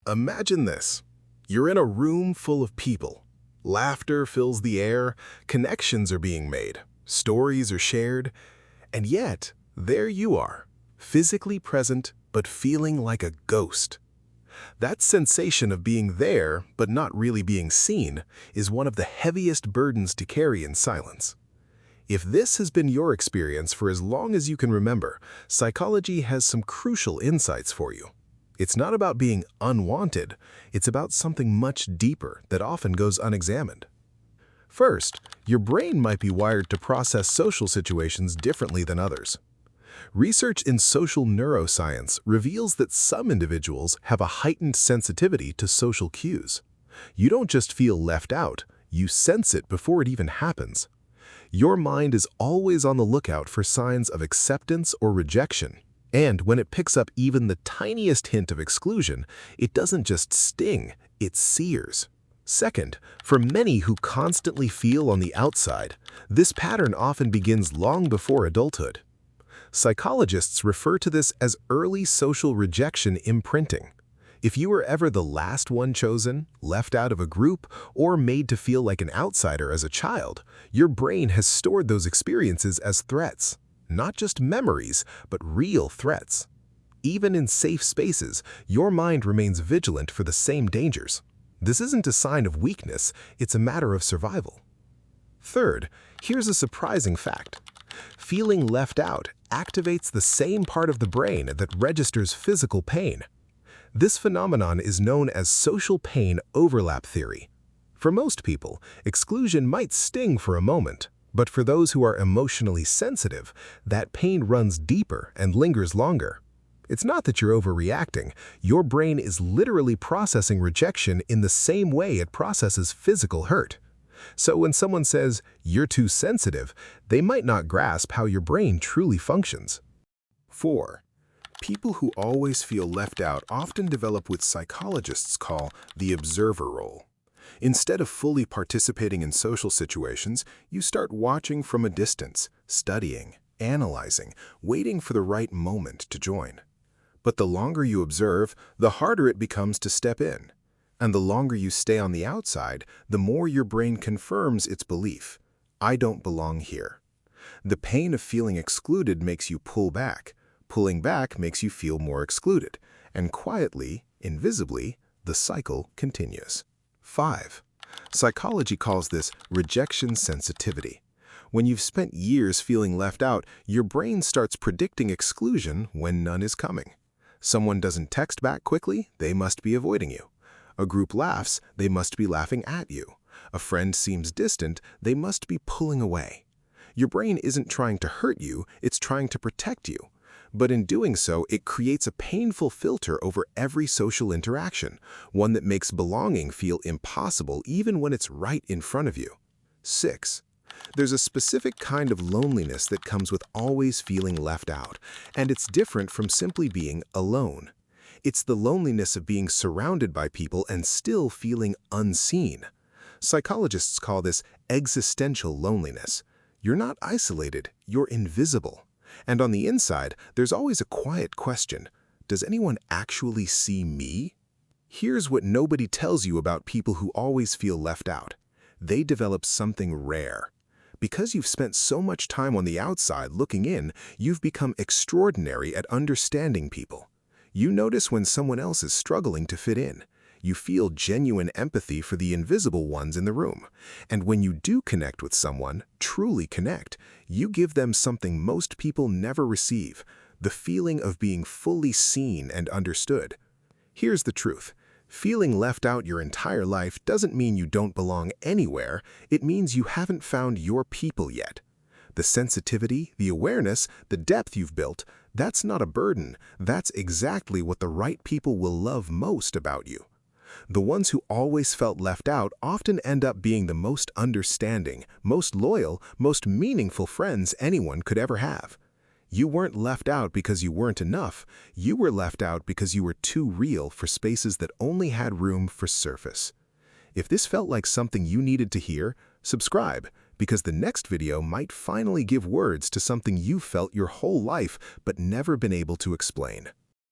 Imagine this. You're in a room full of people. Laughter fills the air, connections are being made, stories are shared, and yet, there you are, physically present but feeling like a ghost. That sensation of being there but not really being seen is one of the heaviest burdens to carry in silence. If this has been your experience for as long as you can remember, psychology has some crucial insights for you. It's not about being unwanted, it's about something much deeper that often goes unexamined. First, your brain might be wired to process social situations differently than others. Research in social neuroscience reveals that some individuals have a heightened sensitivity to social cues. You don't just feel left out, you sense it before it even happens. Your mind is always on the lookout for signs of acceptance or rejection. And when it picks up even the tiniest hint of exclusion, it doesn't just sting, it sears. Second, for many who constantly feel on the outside, this pattern often begins long before adulthood. Psychologists refer to this as early social rejection imprinting. If you were ever the last one chosen, left out of a group, or made to feel like an outsider as a child, your brain has stored those experiences as threats. Not just memories, but real threats. Even in safe spaces, your mind remains vigilant for the same dangers. This isn't a sign of weakness, it's a matter of survival. Third, here's a surprising fact. Feeling left out activates the same part of the brain that registers physical pain. This phenomenon is known as social pain overlap theory. For most people, exclusion might sting for a moment, but for those who are emotionally sensitive, that pain runs deeper and lingers longer. It's not that you're overreacting. Your brain is literally processing rejection in the same way it processes physical hurt. So when someone says, "You're too sensitive," they might not grasp how your brain truly functions. 4. People who always feel left out often develop what psychologists call the observer role. Instead of fully participating in social situations, you start watching from a distance, studying, analyzing, waiting for the right moment to join. But the longer you observe, the harder it becomes to step in. And the longer you stay on the outside, the more your brain confirms its belief. I don't belong here. The pain of feeling excluded makes you pull back. Pulling back makes you feel more excluded. And quietly, invisibly, the cycle continues. 5. Psychology calls this rejection sensitivity. When you've spent years feeling left out, your brain starts predicting exclusion when none is coming. Someone doesn't text back quickly, they must be avoiding you. A group laughs, they must be laughing at you. A friend seems distant, they must be pulling away. Your brain isn't trying to hurt you, it's trying to protect you. But in doing so, it creates a painful filter over every social interaction, one that makes belonging feel impossible even when it's right in front of you. 6. There's a specific kind of loneliness that comes with always feeling left out, and it's different from simply being alone. It's the loneliness of being surrounded by people and still feeling unseen. Psychologists call this existential loneliness. You're not isolated, you're invisible. And on the inside, there's always a quiet question. Does anyone actually see me? Here's what nobody tells you about people who always feel left out. They develop something rare. Because you've spent so much time on the outside looking in, you've become extraordinary at understanding people. You notice when someone else is struggling to fit in. You feel genuine empathy for the invisible ones in the room. And when you do connect with someone, truly connect, you give them something most people never receive, the feeling of being fully seen and understood. Here's the truth. Feeling left out your entire life doesn't mean you don't belong anywhere. It means you haven't found your people yet. The sensitivity, the awareness, the depth you've built, that's not a burden. That's exactly what the right people will love most about you. The ones who always felt left out often end up being the most understanding, most loyal, most meaningful friends anyone could ever have. You weren't left out because you weren't enough. You were left out because you were too real for spaces that only had room for surface. If this felt like something you needed to hear, subscribe, because the next video might finally give words to something you've felt your whole life but never been able to explain.